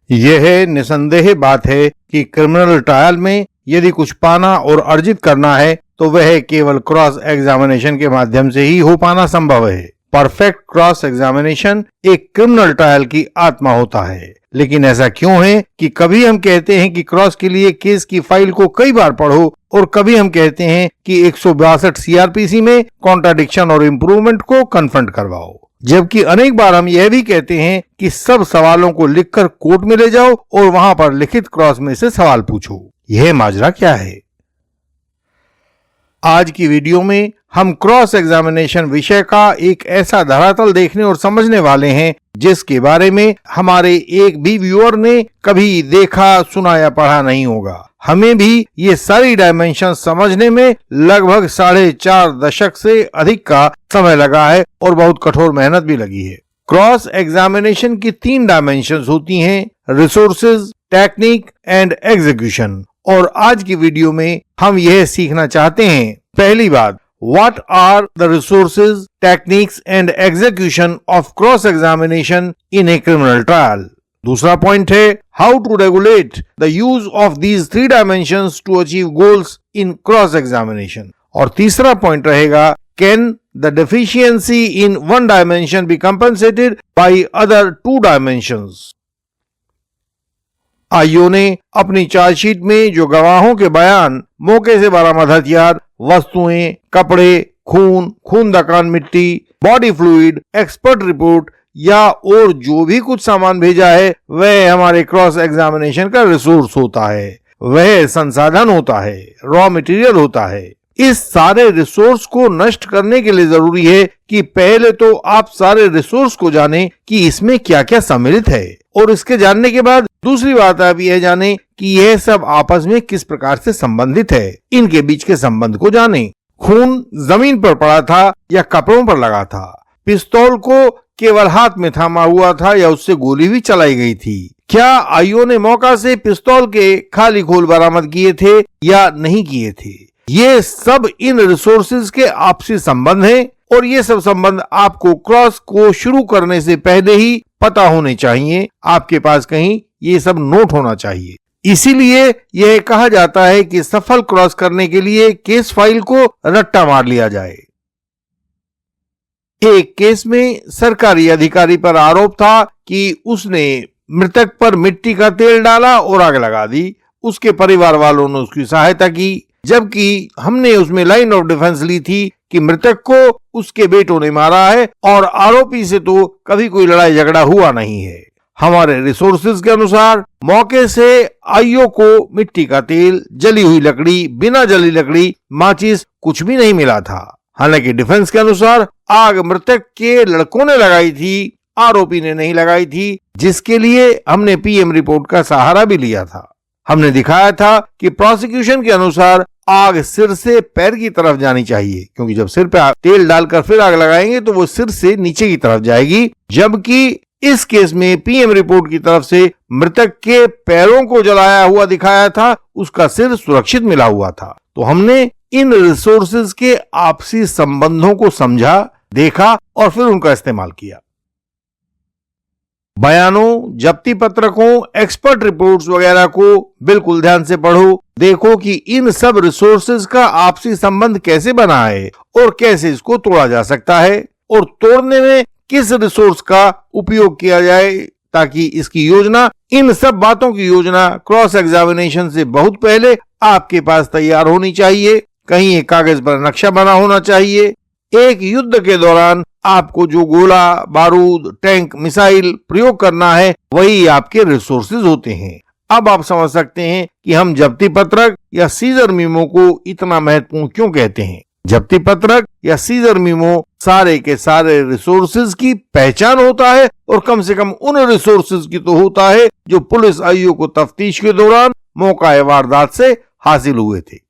यह निसंदेह बात है कि क्रिमिनल ट्रायल में यदि कुछ पाना और अर्जित करना है तो वह केवल क्रॉस एग्जामिनेशन के माध्यम से ही हो पाना संभव है। परफेक्ट क्रॉस एग्जामिनेशन एक क्रिमिनल ट्रायल की आत्मा होता है। लेकिन ऐसा क्यों है कि कभी हम कहते हैं कि क्रॉस के लिए केस की फाइल को कई बार पढ़ो और कभी हम कहते हैं कि 162 सीआरपीसी में कॉन्ट्राडिक्शन और इम्प्रूवमेंट को कन्फ्रंट करवाओ, जबकि अनेक बार हम यह भी कहते हैं कि सब सवालों को लिखकर कोर्ट में ले जाओ और वहां पर लिखित क्रॉस में से सवाल पूछो। यह माजरा क्या है? आज की वीडियो में हम क्रॉस एग्जामिनेशन विषय का एक ऐसा धरातल देखने और समझने वाले हैं जिसके बारे में हमारे एक भी व्यूअर ने कभी देखा, सुना या पढ़ा नहीं होगा। हमें भी ये सारी डायमेंशन समझने में लगभग 4.5 दशक से अधिक का समय लगा है और बहुत कठोर मेहनत भी लगी है। क्रॉस एग्जामिनेशन की 3 डायमेंशंस होती हैं, रिसोर्सेज, टेक्निक एंड एग्जीक्यूशन। और आज की वीडियो में हम यह सीखना चाहते हैं, पहली बात, What are the resources, techniques and execution of cross examination in a criminal trial? दूसरा पॉइंट है How to regulate the use of these 3 dimensions to achieve goals in cross examination? और तीसरा पॉइंट रहेगा Can the deficiency in one dimension be compensated by other 2 dimensions? IO ने अपनी chargesheet में जो गवाहों के बयान, मौके से बरामद हथियार, वस्तुएं, कपड़े, खून दकान मिट्टी, बॉडी फ्लूइड, एक्सपर्ट रिपोर्ट या और जो भी कुछ सामान भेजा है वह हमारे क्रॉस एग्जामिनेशन का रिसोर्स होता है, वह संसाधन होता है, रॉ मटेरियल होता है। इस सारे रिसोर्स को नष्ट करने के लिए जरूरी है कि पहले तो आप सारे रिसोर्स को जानें कि इसमें क्या क्या सम्मिलित है, और इसके जानने के बाद दूसरी बात आप यह जानें कि यह सब आपस में किस प्रकार से संबंधित है, इनके बीच के संबंध को जानें। खून जमीन पर पड़ा था या कपड़ों पर लगा था, पिस्तौल को केवल हाथ में थामा हुआ था या उससे गोली भी चलाई गई थी, क्या आईओ ने मौका से पिस्तौल के खाली खोल बरामद किए थे या नहीं किए थे, ये सब इन रिसोर्सेज के आपसी संबंध हैं और ये सब संबंध आपको क्रॉस को शुरू करने से पहले ही पता होने चाहिए। आपके पास कहीं ये सब नोट होना चाहिए। इसीलिए यह कहा जाता है कि सफल क्रॉस करने के लिए केस फाइल को रट्टा मार लिया जाए। एक केस में सरकारी अधिकारी पर आरोप था कि उसने मृतक पर मिट्टी का तेल डाला और आग लगा दी। उसके परिवार वालों ने उसकी सहायता की, जबकि हमने उसमें लाइन ऑफ डिफेंस ली थी कि मृतक को उसके बेटों ने मारा है और आरोपी से तो कभी कोई लड़ाई झगड़ा हुआ नहीं है। हमारे रिसोर्सेज के अनुसार मौके से आईओ को मिट्टी का तेल, जली हुई लकड़ी, बिना जली लकड़ी, माचिस कुछ भी नहीं मिला था। हालांकि डिफेंस के अनुसार आग मृतक के लड़कों ने लगाई थी, आरोपी ने नहीं लगाई थी, जिसके लिए हमने पीएम रिपोर्ट का सहारा भी लिया था। हमने दिखाया था कि प्रोसिक्यूशन के अनुसार आग सिर से पैर की तरफ जानी चाहिए, क्योंकि जब सिर पे तेल डालकर फिर आग लगाएंगे तो वो सिर से नीचे की तरफ जाएगी, जबकि इस केस में पीएम रिपोर्ट की तरफ से मृतक के पैरों को जलाया हुआ दिखाया था, उसका सिर सुरक्षित मिला हुआ था। तो हमने इन रिसोर्सेज के आपसी संबंधों को समझा, देखा और फिर उनका इस्तेमाल किया। बयानों, जब्ती पत्रकों, एक्सपर्ट रिपोर्ट्स वगैरह को बिल्कुल ध्यान से पढ़ो, देखो कि इन सब रिसोर्सेज का आपसी संबंध कैसे बना है और कैसे इसको तोड़ा जा सकता है, और तोड़ने में किस रिसोर्स का उपयोग किया जाए, ताकि इसकी योजना, इन सब बातों की योजना क्रॉस एग्जामिनेशन से बहुत पहले आपके पास तैयार होनी चाहिए। कहीं एक कागज पर नक्शा बना होना चाहिए। एक युद्ध के दौरान आपको जो गोला, बारूद, टैंक, मिसाइल प्रयोग करना है वही आपके रिसोर्सेज होते हैं। अब आप समझ सकते हैं कि हम जब्ती पत्रक या सीजर मीमो को इतना महत्वपूर्ण क्यों कहते हैं। जब्ती पत्रक या सीजर मीमो सारे के सारे रिसोर्सेज की पहचान होता है, और कम से कम उन रिसोर्सेज की तो होता है जो पुलिस आईओ को तफ्तीश के दौरान मौका वारदात से हासिल हुए थे।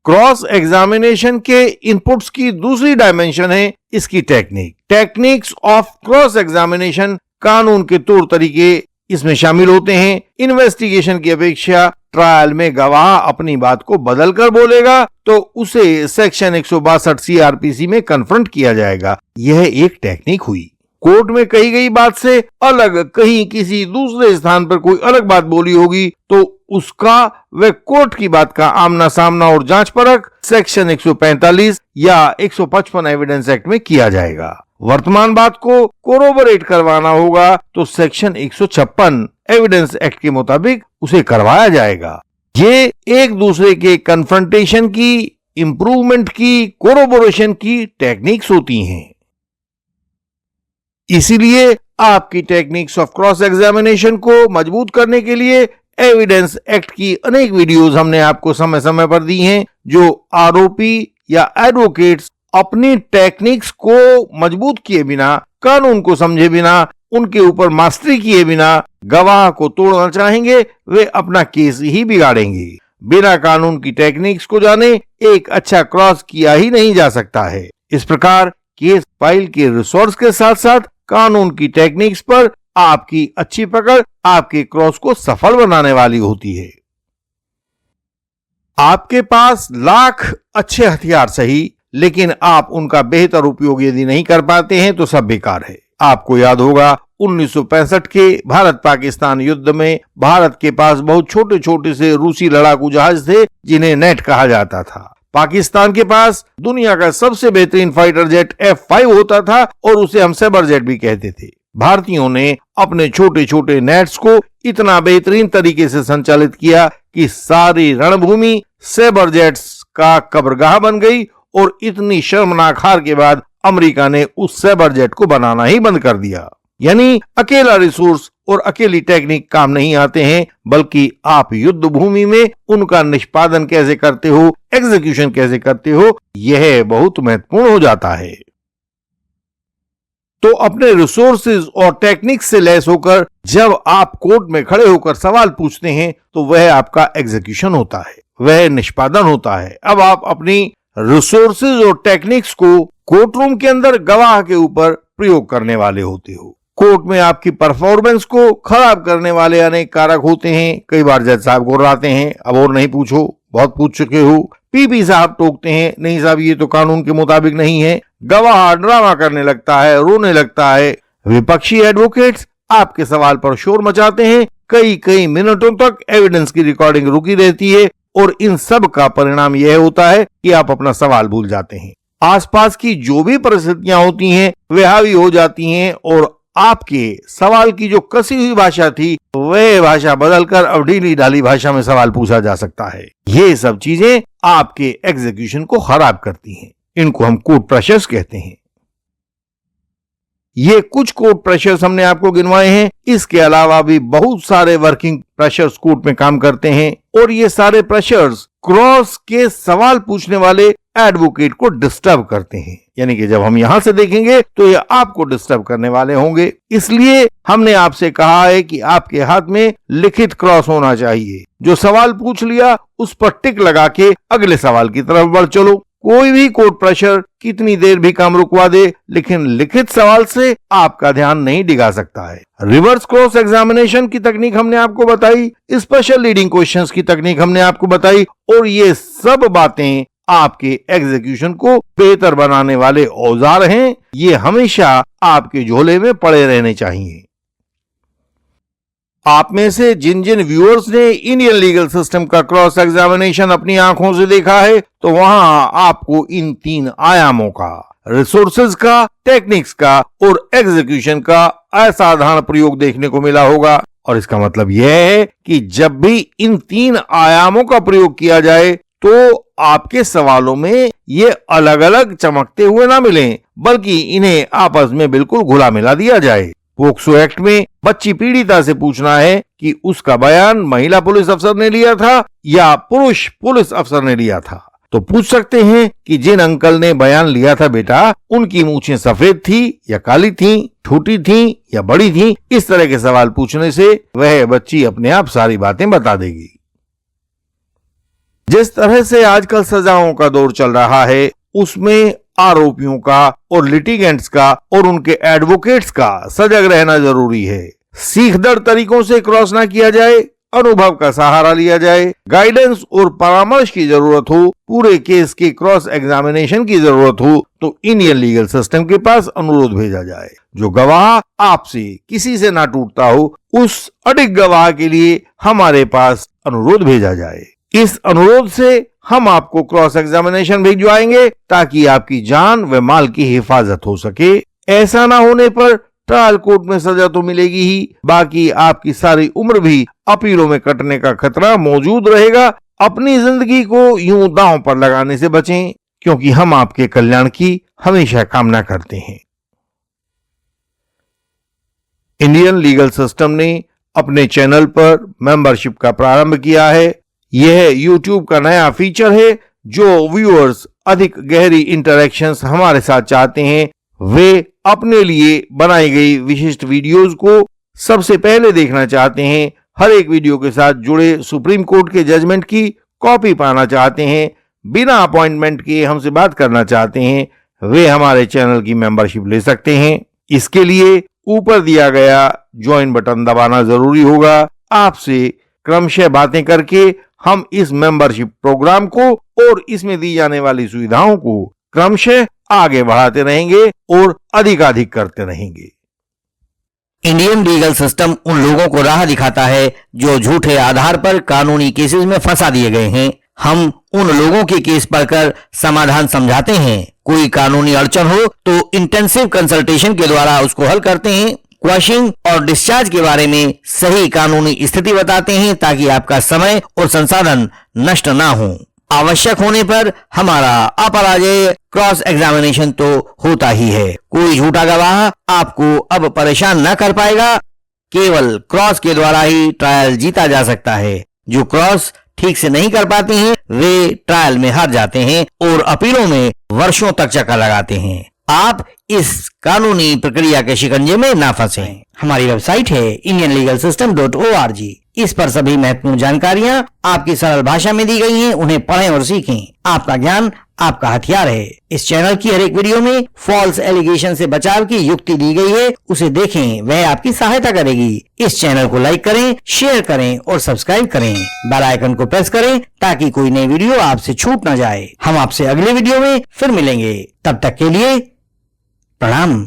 क्रॉस एग्जामिनेशन के इनपुट्स की दूसरी डायमेंशन है इसकी technique. Techniques of cross examination, कानून के तौर तरीके इसमें शामिल होते हैं। इन्वेस्टिगेशन की अपेक्षा ट्रायल में गवाह अपनी बात को बदल कर बोलेगा तो उसे सेक्शन 162 सीआरपीसी में कन्फ्रंट किया जाएगा। यह एक टेक्निक हुई। कोर्ट में कही गई बात से अलग कहीं किसी दूसरे स्थान पर कोई अलग बात बोली होगी तो उसका व कोर्ट की बात का आमना सामना और जांच परख सेक्शन 145 या 155 एविडेंस एक्ट में किया जाएगा। वर्तमान बात को कोरोबोरेट करवाना होगा तो सेक्शन 156 एविडेंस एक्ट के मुताबिक उसे करवाया जाएगा। ये एक दूसरे के कन्फ्रंटेशन की, इंप्रूवमेंट की, कोरोबोरेशन की टेक्निक्स होती हैं। इसीलिए आपकी टेक्निक्स ऑफ क्रॉस एग्जामिनेशन को मजबूत करने के लिए एविडेंस एक्ट की अनेक वीडियोस हमने आपको समय समय पर दी हैं, जो आरोपी या एडवोकेट्स अपनी टेक्निक्स को मजबूत किए बिना, कानून को समझे बिना, उनके ऊपर मास्टरी किए बिना गवाह को तोड़ना चाहेंगे, वे अपना केस ही बिगाड़ेंगे। बिना कानून की टेक्निक्स को जाने एक अच्छा क्रॉस किया ही नहीं जा सकता है। इस प्रकार केस फाइल के रिसोर्स के साथ साथ कानून की टेक्निक्स पर आपकी अच्छी पकड़ आपके क्रॉस को सफल बनाने वाली होती है। आपके पास लाख अच्छे हथियार सही, लेकिन आप उनका बेहतर उपयोग यदि नहीं कर पाते हैं तो सब बेकार है। आपको याद होगा 1965 के भारत पाकिस्तान युद्ध में भारत के पास बहुत छोटे छोटे से रूसी लड़ाकू जहाज थे जिन्हें नेट कहा जाता था। पाकिस्तान के पास दुनिया का सबसे बेहतरीन फाइटर जेट F5 होता था और उसे हम सेबर जेट भी कहते थे। भारतीयों ने अपने छोटे छोटे नेट्स को इतना बेहतरीन तरीके से संचालित किया कि सारी रणभूमि सेबर जेट्स का कब्रगाह बन गई और इतनी शर्मनाक हार के बाद अमेरिका ने उस सेबर जेट को बनाना ही बंद कर दिया। यानी अकेला रिसोर्स और अकेली टेक्निक काम नहीं आते हैं, बल्कि आप युद्ध भूमि में उनका निष्पादन कैसे करते हो, एग्जीक्यूशन कैसे करते हो, यह बहुत महत्वपूर्ण हो जाता है। तो अपने रिसोर्सेज और टेक्निक्स से लैस होकर जब आप कोर्ट में खड़े होकर सवाल पूछते हैं तो वह आपका एग्जीक्यूशन होता है, वह निष्पादन होता है। अब आप अपनी रिसोर्सेज और टेक्निक्स को कोर्ट रूम के अंदर गवाह के ऊपर प्रयोग करने वाले होते हो। कोर्ट में आपकी परफॉर्मेंस को खराब करने वाले अनेक कारक होते हैं। कई बार जज साहब गुर्राते हैं, अब और नहीं पूछो, बहुत पूछ चुके हो। पीपी साहब टोकते हैं, नहीं साहब ये तो कानून के मुताबिक नहीं है। गवाह ड्रामा करने लगता है, रोने लगता है। विपक्षी एडवोकेट्स आपके सवाल पर शोर मचाते हैं। कई कई मिनटों तक एविडेंस की रिकॉर्डिंग रुकी रहती है और इन सब का परिणाम यह होता है कि आप अपना सवाल भूल जाते हैं। आसपास की जो भी परिस्थितियां होती हैं वे हावी हो जाती हैं और आपके सवाल की जो कसी हुई भाषा थी वह भाषा बदलकर अब ढीली ढाली भाषा में सवाल पूछा जा सकता है। ये सब चीजें आपके एग्जीक्यूशन को खराब करती हैं। इनको हम कोर्ट प्रेशर्स कहते हैं। ये कुछ कोर्ट प्रेशर्स हमने आपको गिनवाए हैं। इसके अलावा भी बहुत सारे वर्किंग प्रेशर्स कोर्ट में काम करते हैं और ये सारे प्रेशर्स क्रॉस के सवाल पूछने वाले एडवोकेट को डिस्टर्ब करते हैं। यानी कि जब हम यहां से देखेंगे तो ये आपको डिस्टर्ब करने वाले होंगे। इसलिए हमने आपसे कहा है कि आपके हाथ में लिखित क्रॉस होना चाहिए। जो सवाल पूछ लिया उस पर टिक लगा के अगले सवाल की तरफ बढ़ चलो। कोई भी कोर्ट प्रेशर कितनी देर भी काम रुकवा दे, लेकिन लिखित सवाल से आपका ध्यान नहीं डिगा सकता है। रिवर्स क्रॉस एग्जामिनेशन की तकनीक हमने आपको बताई, स्पेशल लीडिंग क्वेश्चंस की तकनीक हमने आपको बताई और ये सब बातें आपके एग्जीक्यूशन को बेहतर बनाने वाले औजार हैं। ये हमेशा आपके झोले में पड़े रहने चाहिए। आप में से जिन जिन व्यूअर्स ने इंडियन लीगल सिस्टम का क्रॉस एग्जामिनेशन अपनी आंखों से देखा है तो वहां आपको इन तीन आयामों का, रिसोर्सेज का, टेक्निक्स का और एग्जीक्यूशन का असाधारण प्रयोग देखने को मिला होगा। और इसका मतलब यह है कि जब भी इन तीन आयामों का प्रयोग किया जाए तो आपके सवालों में ये अलग अलग चमकते हुए ना मिलें, बल्कि इन्हें आपस में बिल्कुल घुला मिला दिया जाए। पोक्सो एक्ट में बच्ची पीड़िता से पूछना है कि उसका बयान महिला पुलिस अफसर ने लिया था या पुरुष पुलिस अफसर ने लिया था, तो पूछ सकते हैं कि जिन अंकल ने बयान लिया था बेटा, उनकी मूछें सफेद थी या काली थी, छोटी थी या बड़ी थी। इस तरह के सवाल पूछने से वह बच्ची अपने आप सारी बातें बता देगी। जिस तरह से आजकल सजाओं का दौर चल रहा है उसमें आरोपियों का और लिटिगेंट्स का और उनके एडवोकेट्स का सजग रहना जरूरी है। सीखदर तरीकों से क्रॉस ना किया जाए, अनुभव का सहारा लिया जाए, गाइडेंस और परामर्श की जरूरत हो, पूरे केस के क्रॉस एग्जामिनेशन की जरूरत हो तो इंडियन लीगल सिस्टम के पास अनुरोध भेजा जाए। जो गवाह आपसे किसी से ना टूटता हो, उस अडिग गवाह के लिए हमारे पास अनुरोध भेजा जाए। इस अनुरोध से हम आपको क्रॉस एग्जामिनेशन भिजवाएंगे ताकि आपकी जान व माल की हिफाजत हो सके। ऐसा ना होने पर ट्रायल कोर्ट में सजा तो मिलेगी ही, बाकी आपकी सारी उम्र भी अपीलों में कटने का खतरा मौजूद रहेगा। अपनी जिंदगी को यूं दांव पर लगाने से बचें, क्योंकि हम आपके कल्याण की हमेशा कामना करते हैं। इंडियन लीगल सिस्टम ने अपने चैनल पर मेंबरशिप का प्रारंभ किया है। यह YouTube का नया फीचर है। जो व्यूअर्स अधिक गहरी इंटरेक्शंस हमारे साथ चाहते हैं, वे अपने लिए बनाई गई विशिष्ट वीडियोस को सबसे पहले देखना चाहते हैं, हर एक वीडियो के साथ जुड़े सुप्रीम कोर्ट के जजमेंट की कॉपी पाना चाहते हैं, बिना अपॉइंटमेंट के हमसे बात करना चाहते हैं, वे हमारे चैनल की मेंबरशिप ले सकते हैं। इसके लिए ऊपर दिया गया ज्वाइन बटन दबाना जरूरी होगा। आपसे क्रमशः बातें करके हम इस मेंबरशिप प्रोग्राम को और इसमें दी जाने वाली सुविधाओं को क्रमशः आगे बढ़ाते रहेंगे और अधिकाधिक करते रहेंगे। इंडियन लीगल सिस्टम उन लोगों को राह दिखाता है जो झूठे आधार पर कानूनी केसेस में फंसा दिए गए हैं। हम उन लोगों के केस पढ़कर समाधान समझाते हैं। कोई कानूनी अड़चन हो तो इंटेंसिव कंसल्टेशन के द्वारा उसको हल करते हैं। क्वैशिंग और डिस्चार्ज के बारे में सही कानूनी स्थिति बताते हैं ताकि आपका समय और संसाधन नष्ट ना हो। आवश्यक होने पर हमारा अपराजेय क्रॉस एग्जामिनेशन तो होता ही है। कोई झूठा गवाह आपको अब परेशान न कर पाएगा। केवल क्रॉस के द्वारा ही ट्रायल जीता जा सकता है। जो क्रॉस ठीक से नहीं कर पाते हैं वे ट्रायल में हार जाते हैं और अपीलों में वर्षों तक चक्कर लगाते हैं। आप इस कानूनी प्रक्रिया के शिकंजे में ना फंसें। हमारी वेबसाइट है indianlegalsystem.org। इस पर सभी महत्वपूर्ण जानकारियां आपकी सरल भाषा में दी गई हैं। उन्हें पढ़ें और सीखें। आपका ज्ञान आपका हथियार है। इस चैनल की हर एक वीडियो में फॉल्स एलिगेशन से बचाव की युक्ति दी गई है, उसे देखें, वह आपकी सहायता करेगी। इस चैनल को लाइक करें, शेयर करें और सब्सक्राइब करें। बेल आइकन को प्रेस करें ताकि कोई नई वीडियो आपसे छूट न जाए। हम आपसे अगले वीडियो में फिर मिलेंगे। तब तक के लिए प्रणाम।